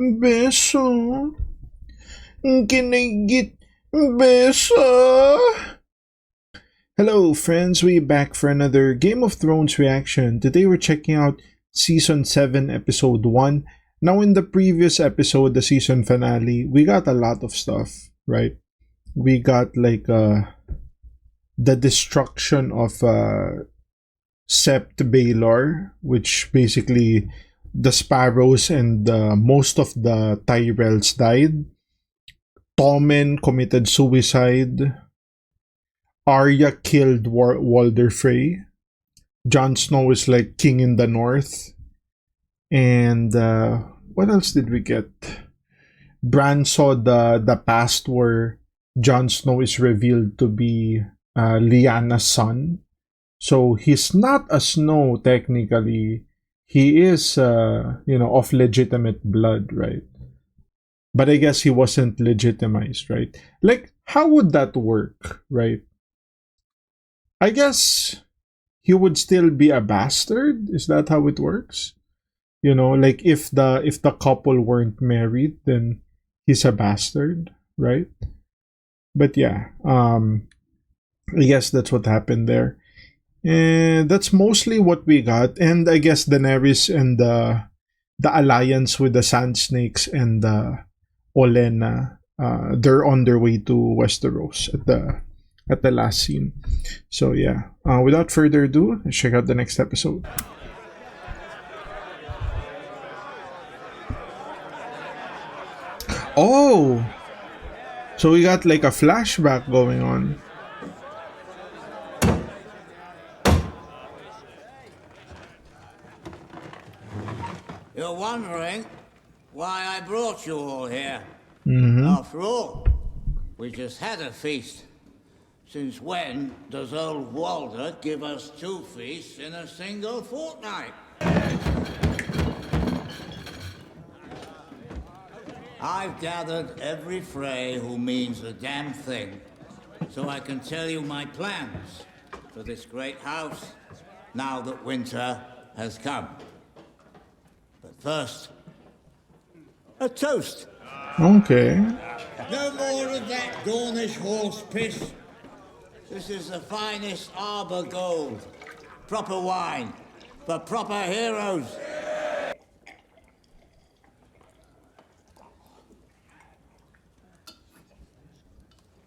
Beso. Can I get beso? Hello, friends. We're back for another Game of Thrones reaction. Today we're checking out Season 7, Episode 1. Now, in the previous episode, the season finale, we got a lot of stuff, right? We got like the destruction of Sept Baelor, which basically the Sparrows and most of the Tyrells died. Tommen committed suicide. Arya killed Walder Frey. Jon Snow is like king in the north. And what else did we get? Bran saw the past where Jon Snow is revealed to be Lyanna's son. So he's not a Snow technically. He is, of legitimate blood, right? But I guess he wasn't legitimized, right? Like, how would that work, right? I guess he would still be a bastard. Is that how it works? Like if the couple weren't married, then he's a bastard, right? But yeah, I guess that's what happened there. And that's mostly what we got. And I guess Daenerys and the alliance with the Sand Snakes and Olenna, they're on their way to Westeros at the last scene. So yeah, without further ado, let's check out the next episode. Oh, so we got like a flashback going on. You're wondering why I brought you all here. Mm-hmm. After all, we just had a feast. Since when does old Walder give us 2 feasts in a single fortnight? I've gathered every Frey who means a damn thing, so I can tell you my plans for this great house now that winter has come. But first, a toast. Okay. No more of that Dornish horse piss. This is the finest arbor gold. Proper wine for proper heroes.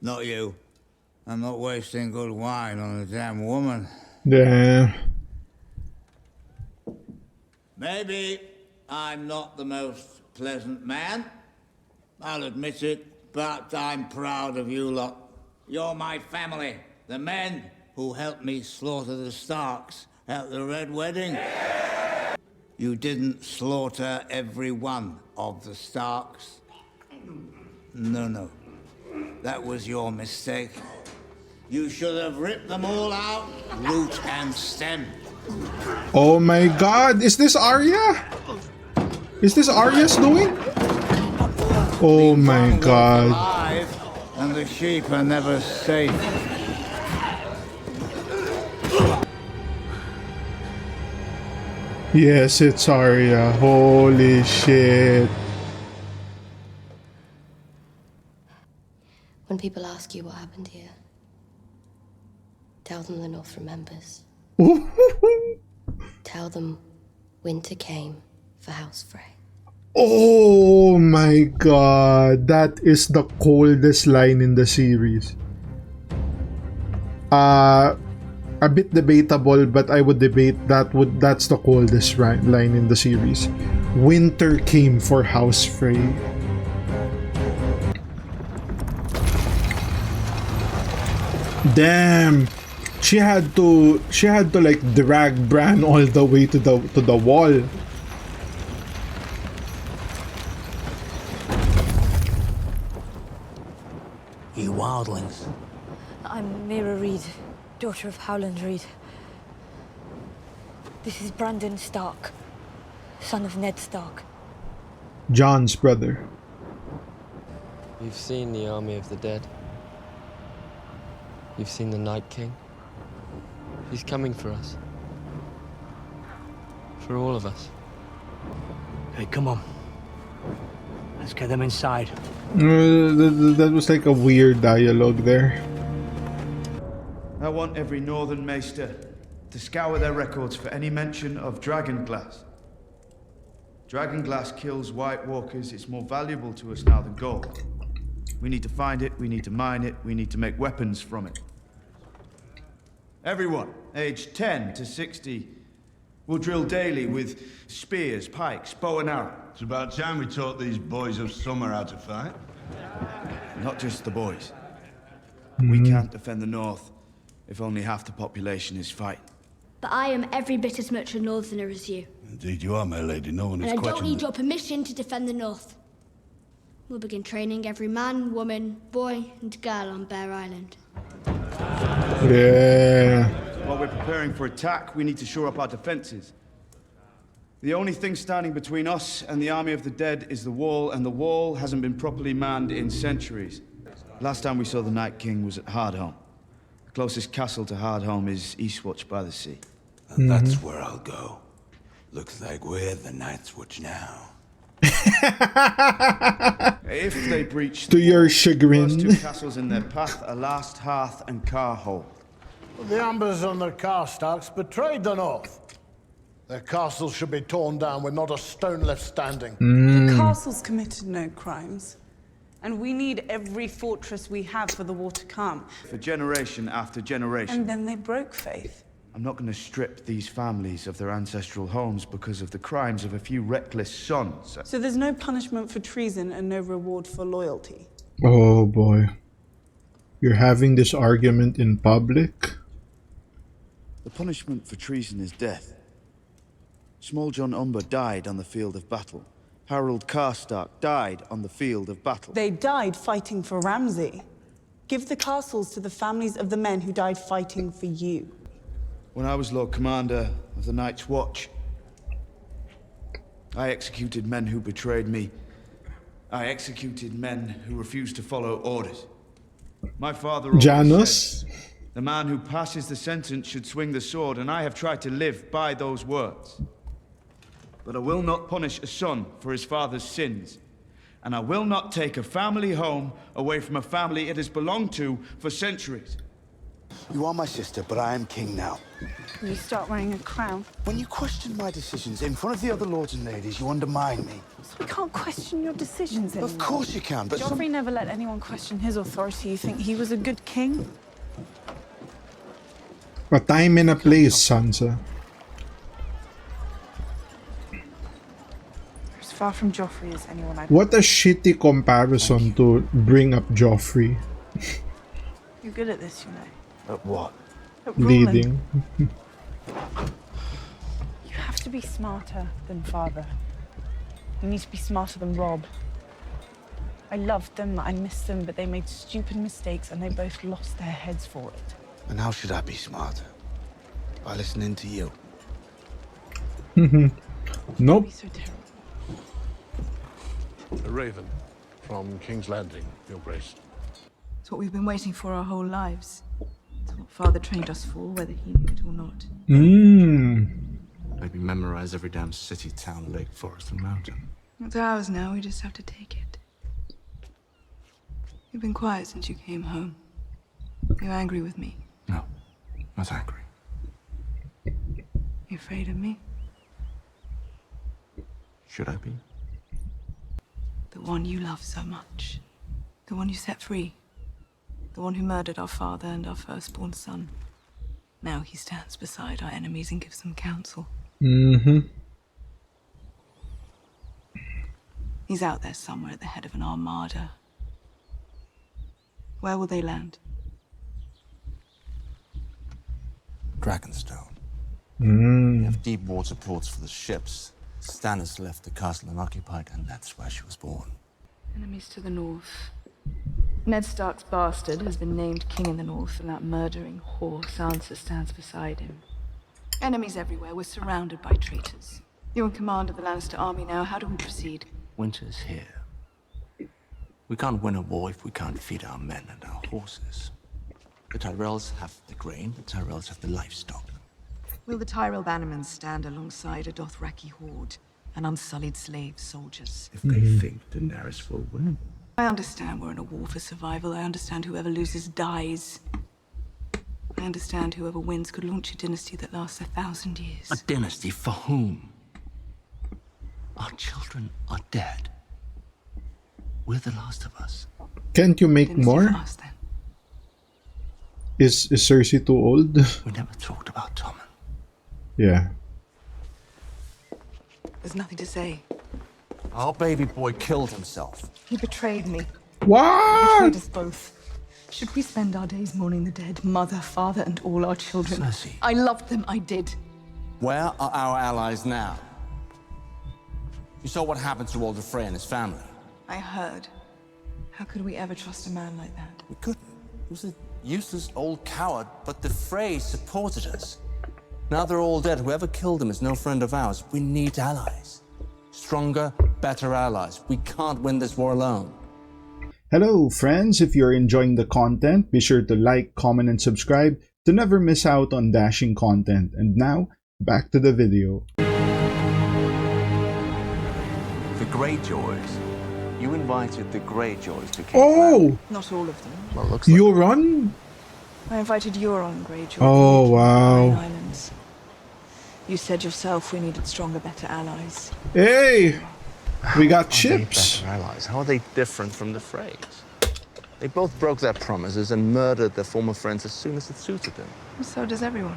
Not you. I'm not wasting good wine on a damn woman. Yeah. Maybe I'm not the most pleasant man. I'll admit it, but I'm proud of you lot. You're my family. The men who helped me slaughter the Starks at the Red Wedding. You didn't slaughter every one of the Starks. No. That was your mistake. You should have ripped them all out, root and stem. Oh my god, is this Arya? Is this Arya's doing? Oh my god. Alive, and the sheep are never safe. Yes, it's Arya. Holy shit. When people ask you what happened here, tell them the North remembers. Tell them winter came for House Frey. Oh my god, that is the coldest line in the series. A bit debatable, but I would debate that's the coldest line in the series. Winter came for House Frey. Damn. She had to like drag Bran all the way to the wall. You wildlings. I'm Mira Reed, daughter of Howland Reed. This is Brandon Stark, son of Ned Stark. Jon's brother. You've seen the army of the dead. You've seen the Night King. He's coming for us. For all of us. Hey, come on. Let's get them inside. That was like a weird dialogue there. I want every Northern Maester to scour their records for any mention of dragonglass. Dragonglass kills White Walkers. It's more valuable to us now than gold. We need to find it, we need to mine it, we need to make weapons from it. Everyone, aged 10 to 60, will drill daily with spears, pikes, bow and arrow. It's about time we taught these boys of summer how to fight. Not just the boys. We can't defend the North if only half the population is fighting. But I am every bit as much a Northerner as you. Indeed you are, my lady. No one is And I questioning don't need it. your permission to defend the North. We'll begin training every man, woman, boy, and girl on Bear Island. Yeah. While we're preparing for attack, we need to shore up our defenses. The only thing standing between us and the army of the dead is the wall, and the wall hasn't been properly manned in centuries. Last time we saw the Night King was at Hardhome. The closest castle to Hardhome is Eastwatch by the sea. And that's where I'll go. Looks like we're the Night's Watch now. If they breach To your the first chagrin. two castles in their path are Last Hearth and Carhold. The Ambers and the Karstarks betrayed the North. Their castles should be torn down with not a stone left standing. The castles committed no crimes. And we need every fortress we have for the war to come. For generation after generation. And then they broke faith. I'm not going to strip these families of their ancestral homes because of the crimes of a few reckless sons. So there's no punishment for treason and no reward for loyalty. Oh boy. You're having this argument in public? The punishment for treason is death. Small John Umber died on the field of battle. Harold Karstark died on the field of battle. They died fighting for Ramsay. Give the castles to the families of the men who died fighting for you. When I was Lord Commander of the Night's Watch, I executed men who betrayed me. I executed men who refused to follow orders. My father always Janos? said, the man who passes the sentence should swing the sword, and I have tried to live by those words. But I will not punish a son for his father's sins. And I will not take a family home away from a family it has belonged to for centuries. You are my sister, but I am king now. Will you start wearing a crown? When you question my decisions in front of the other lords and ladies, you undermine me. So we can't question your decisions anymore. Of course you can, but Joffrey never let anyone question his authority. You think he was a good king? A time and a place, Sansa. As far from Joffrey as anyone I've... What a shitty comparison to bring up Joffrey. You're good at this, you know. At what? At ruling. Leading. You have to be smarter than father. You need to be smarter than Robb. I loved them, I missed them, but they made stupid mistakes and they both lost their heads for it. And how should I be smarter? By listening to you. Nope. Don't be so terrible. A raven from King's Landing, Your Grace. It's what we've been waiting for our whole lives. It's what Father trained us for, whether he knew it or not. Maybe memorize every damn city, town, lake, forest, and mountain. It's ours now, we just have to take it. You've been quiet since you came home. You're angry with me. No, not angry. You afraid of me? Should I be? The one you love so much. The one you set free. The one who murdered our father and our firstborn son. Now he stands beside our enemies and gives them counsel. He's out there somewhere at the head of an armada. Where will they land? Dragonstone. We have deep water ports for the ships. Stannis left the castle unoccupied, and that's where she was born. Enemies to the north. Ned Stark's bastard has been named king in the north, and that murdering whore Sansa stands beside him. Enemies everywhere. We're surrounded by traitors. You're in command of the Lannister army now. How do we proceed? Winter's here. We can't win a war if we can't feed our men and our horses. The Tyrells have the grain, the Tyrells have the livestock. Will the Tyrell bannermen stand alongside a Dothraki horde? and unsullied slave soldiers. If they think Daenerys will win. I understand we're in a war for survival. I understand whoever loses dies. I understand whoever wins could launch a dynasty that lasts 1,000 years. A dynasty for whom? Our children are dead. We're the last of us. Can't you make Dynasty more? for us, then. Is Cersei too old? We never talked about Tommen. Yeah. There's nothing to say. Our baby boy killed himself. He betrayed me. What? Betrayed us both. Should we spend our days mourning the dead, mother, father, and all our children? Cersei. I loved them, I did. Where are our allies now? You saw what happened to Walder Frey and his family. I heard. How could we ever trust a man like that? We couldn't. He was a useless old coward, but the Frey supported us. Now they're all dead. Whoever killed him is no friend of ours. We need allies. Stronger, better allies. We can't win this war alone. Hello friends, if you're enjoying the content, be sure to like, comment, and subscribe to never miss out on dashing content. And now, back to the video. The Greyjoys. You invited the Greyjoys to King's Oh! Not all of them. Well, looks like Euron? I invited Euron Greyjoy. Oh, to the wow. Iron Islands. You said yourself we needed stronger, better allies. Hey! We got Are ships. they better allies? How are they different from the Freys? They both broke their promises and murdered their former friends as soon as it suited them. So does everyone,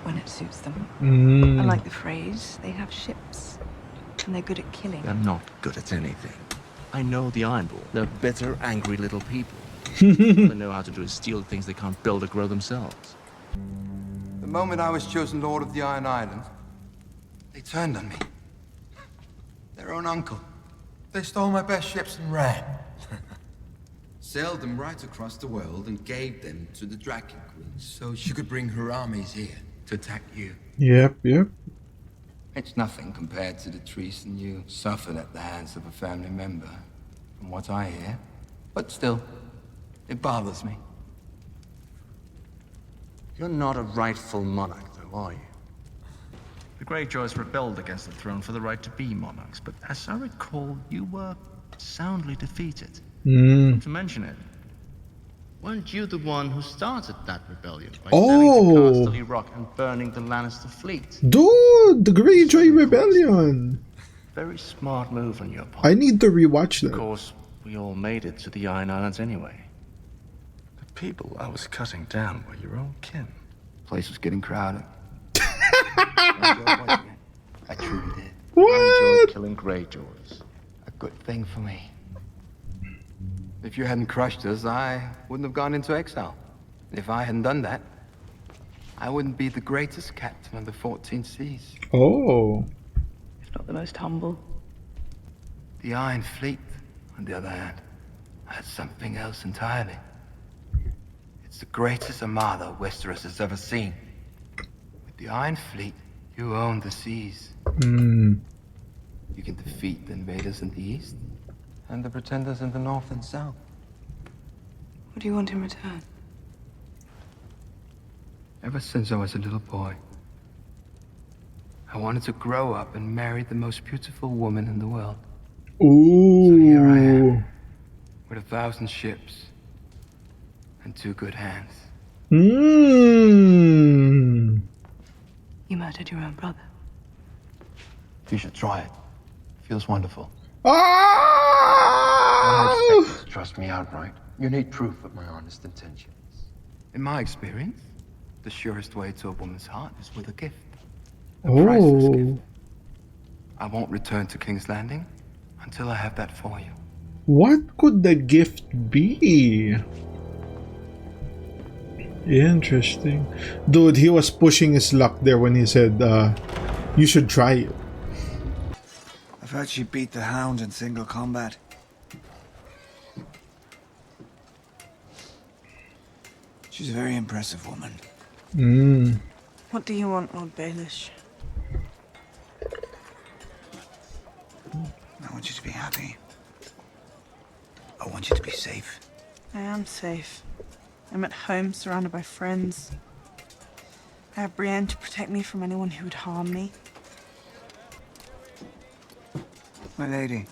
when it suits them. Mm. Unlike the Freys, they have ships, and they're good at killing. They're not good at anything. I know the Ironborn. They're bitter, angry little people. All they know how to do is steal things they can't build or grow themselves. The moment I was chosen Lord of the Iron Islands, they turned on me. Their own uncle. They stole my best ships and ran. Sailed them right across the world and gave them to the Dragon Queen. So she could bring her armies here to attack you. Yep. It's nothing compared to the treason you suffered at the hands of a family member, from what I hear. But still, it bothers me. You're not a rightful monarch, though, are you? The Greyjoys rebelled against the throne for the right to be monarchs, but as I recall, you were soundly defeated. Not to mention it, weren't you the one who started that rebellion by sailing to Casterly Rock and burning the Lannister fleet? Dude, the Greyjoy Rebellion. Very smart move on your part. I need to rewatch that. Of course, we all made it to the Iron Islands anyway. The people I was cutting down were your own kin. Place was getting crowded. I truly did. I enjoyed killing Greyjoys. A good thing for me. If you hadn't crushed us, I wouldn't have gone into exile. If I hadn't done that, I wouldn't be the greatest captain of the 14 seas. Oh. If not the most humble. The Iron Fleet, on the other hand, has something else entirely. It's the greatest armada Westeros has ever seen. With the Iron Fleet, you own the seas. Mm. You can defeat the invaders in the east, and the pretenders in the north and south. What do you want in return? Ever since I was a little boy, I wanted to grow up and marry the most beautiful woman in the world. Ooh. So here I am, with 1,000 ships and 2 good hands. Mm. You murdered your own brother. You should try it. Feels wonderful. Ah! I don't expect you to trust me outright. You need proof of my honest intentions. In my experience, the surest way to a woman's heart is with a gift. A priceless gift. I won't return to King's Landing until I have that for you. What could the gift be? Interesting. Dude, he was pushing his luck there when he said, you should try it. I've heard she beat the Hound in single combat. She's a very impressive woman. Mm. What do you want, Lord Baelish? I want you to be happy. I want you to be safe. I am safe. I'm at home, surrounded by friends. I have Brienne to protect me from anyone who would harm me. My lady.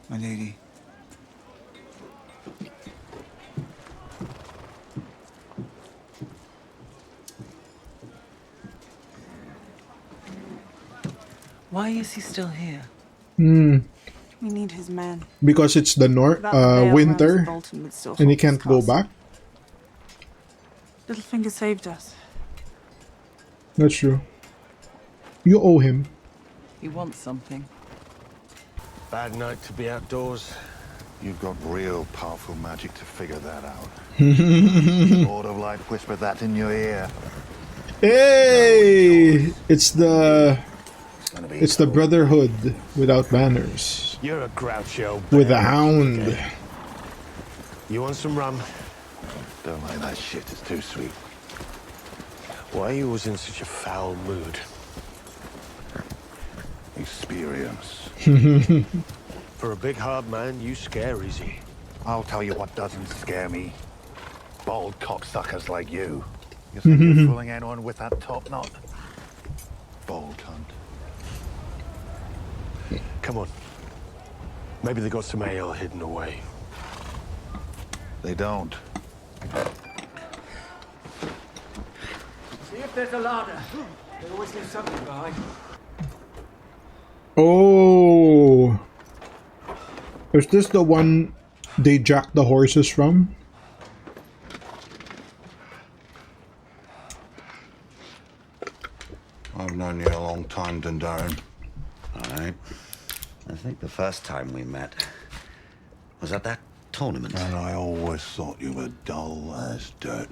My lady. Why is he still here? Hmm. We need his men. Because it's the Without the veil, Ramsay winter, Bolton would still and he hold his can't go castle. back. Littlefinger saved us. That's true. You owe him. He wants something. Bad night to be outdoors. You've got real powerful magic to figure that out. Hey! Lord of Light whispered that in your ear. It's the Brotherhood without banners. You're a groucho. With a hound. Okay. You want some rum? Don't like that shit, it's too sweet. Why are you always in such a foul mood? Experience. For a big hard man, you scare easy. I'll tell you what doesn't scare me. Bald cocksuckers like you. You think you're fooling anyone with that top knot? Bold cunt. Come on. Maybe they got some ale hidden away. They don't. See if there's a larder. They always leave something behind. Oh! Is this the one they jacked the horses from? I've known you a long time, Dundaren. All right. I think the first time we met was at that tournament. And I always thought you were dull as dirt.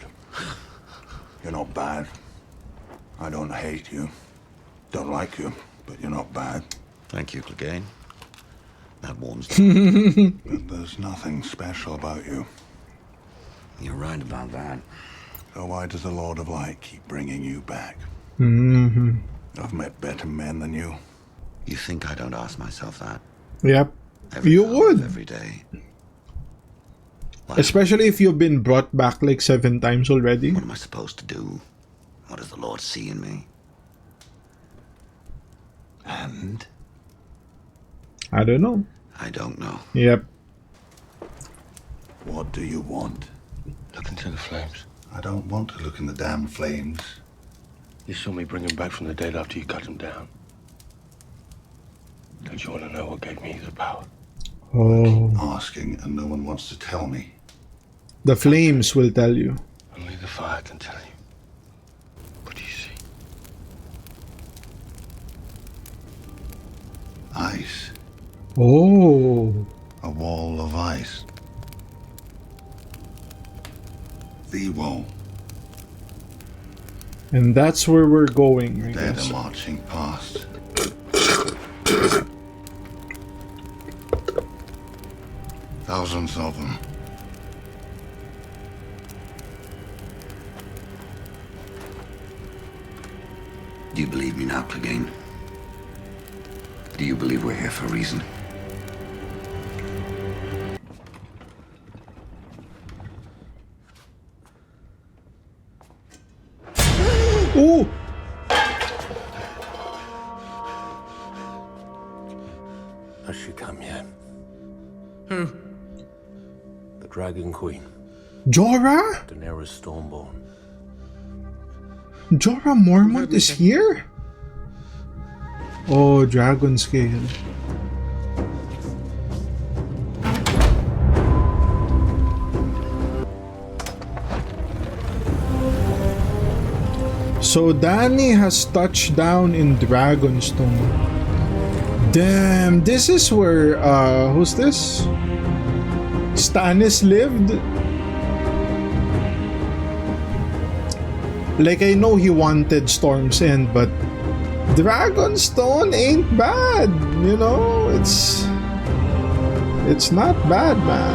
You're not bad. I don't hate you. Don't like you, but you're not bad. Thank you, Clegane. That warms But there's nothing special about you. You're right about that. So why does the Lord of Light keep bringing you back? I've met better men than you. You think I don't ask myself that? Yep. You would. Every day. Especially if you've been brought back like 7 times already. What am I supposed to do? What does the Lord see in me? And? I don't know. I don't know. Yep. What do you want? Look into the flames. I don't want to look in the damn flames. You saw me bring him back from the dead after you cut him down. Don't you want to know what gave me the power? Oh. Asking and no one wants to tell me. The flames will tell you. Only the fire can tell you. What do you see? Ice. Oh. A wall of ice. The wall. And that's where we're going, I Dead guess. are marching past. Thousands of them. Do you believe me now, Clegane? Do you believe we're here for a reason? Ooh! Has she come yet? Who? The Dragon Queen. Jorah? Daenerys Stormborn. Jorah Mormont is here? Oh, Dragon Scale. So Dany has touched down in Dragonstone. Damn, this is where who's this? Stannis lived? Like, I know he wanted Storm's End, but Dragonstone ain't bad, you know? It's not bad, man.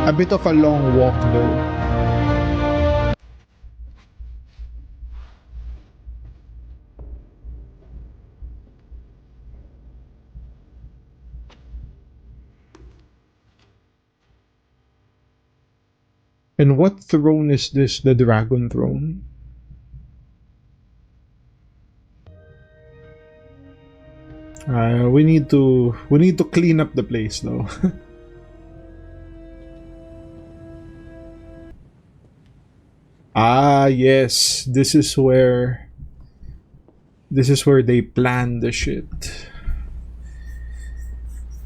A bit of a long walk though. And what throne is this? The Dragon Throne? We need to clean up the place though. Ah, yes. This is where they plan the shit.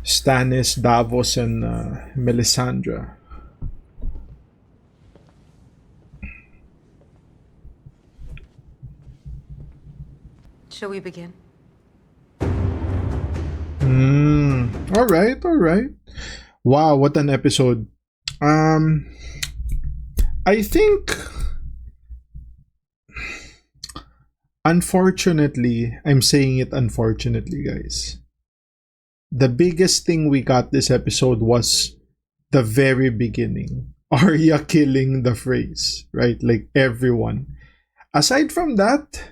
Stannis, Davos, and Melisandre. Shall we begin? All right. Wow, what an episode. I think, unfortunately, I'm saying it unfortunately, guys. The biggest thing we got this episode was the very beginning. Arya killing the Freys, right? Like everyone. Aside from that,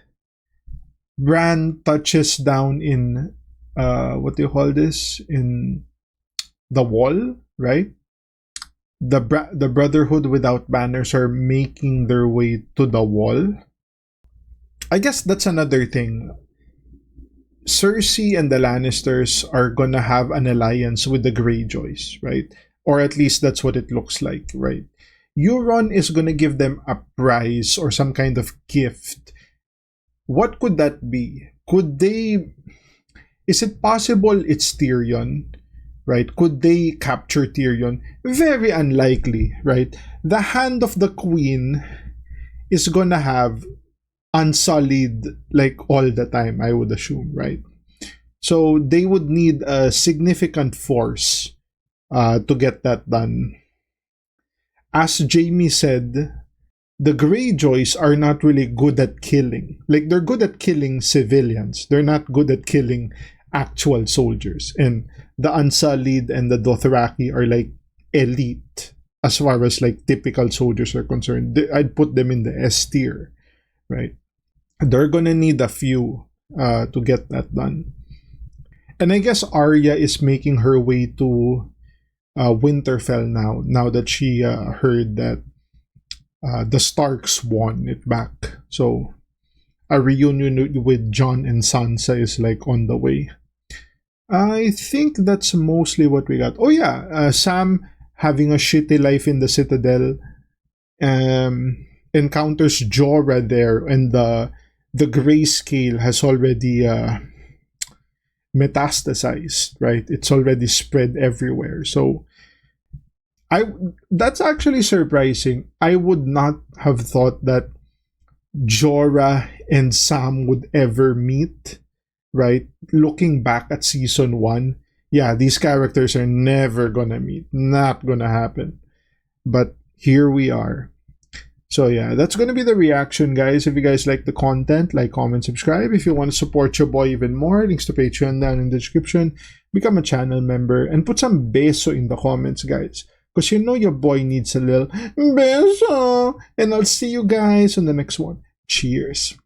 Bran touches down in what do you call this? In the wall, right? The Brotherhood without banners are making their way to the wall. I guess that's another thing. Cersei and the Lannisters are gonna have an alliance with the Greyjoys, right? Or at least that's what it looks like, right? Euron is gonna give them a prize or some kind of gift. What could that be? Could they... Is it possible it's Tyrion? Right? Could they capture Tyrion? Very unlikely, right? The hand of the queen is gonna have unsullied like all the time, I would assume, right? So they would need a significant force to get that done. As Jamie said, the Greyjoys are not really good at killing. Like, they're good at killing civilians. They're not good at killing actual soldiers. And the Unsullied and the Dothraki are like elite as far as like typical soldiers are concerned. I'd put them in the S tier, right? They're gonna need a few to get that done. And I guess Arya is making her way to Winterfell now that she heard that the Starks won it back. So a reunion with Jon and Sansa is like on the way. I think that's mostly what we got. Oh yeah, Sam having a shitty life in the Citadel. Encounters Jorah there, and the grayscale has already metastasized, right? It's already spread everywhere. So that's actually surprising. I would not have thought that Jorah and Sam would ever meet, right? Looking back at season 1, yeah, these characters are never gonna meet. Not gonna happen. But here we are. So yeah, that's gonna be the reaction, guys. If you guys like the content, like, comment, subscribe. If you want to support your boy even more, links to Patreon down in the description. Become a channel member and put some beso in the comments, guys. Because you know your boy needs a little beso. And I'll see you guys on the next one. Cheers.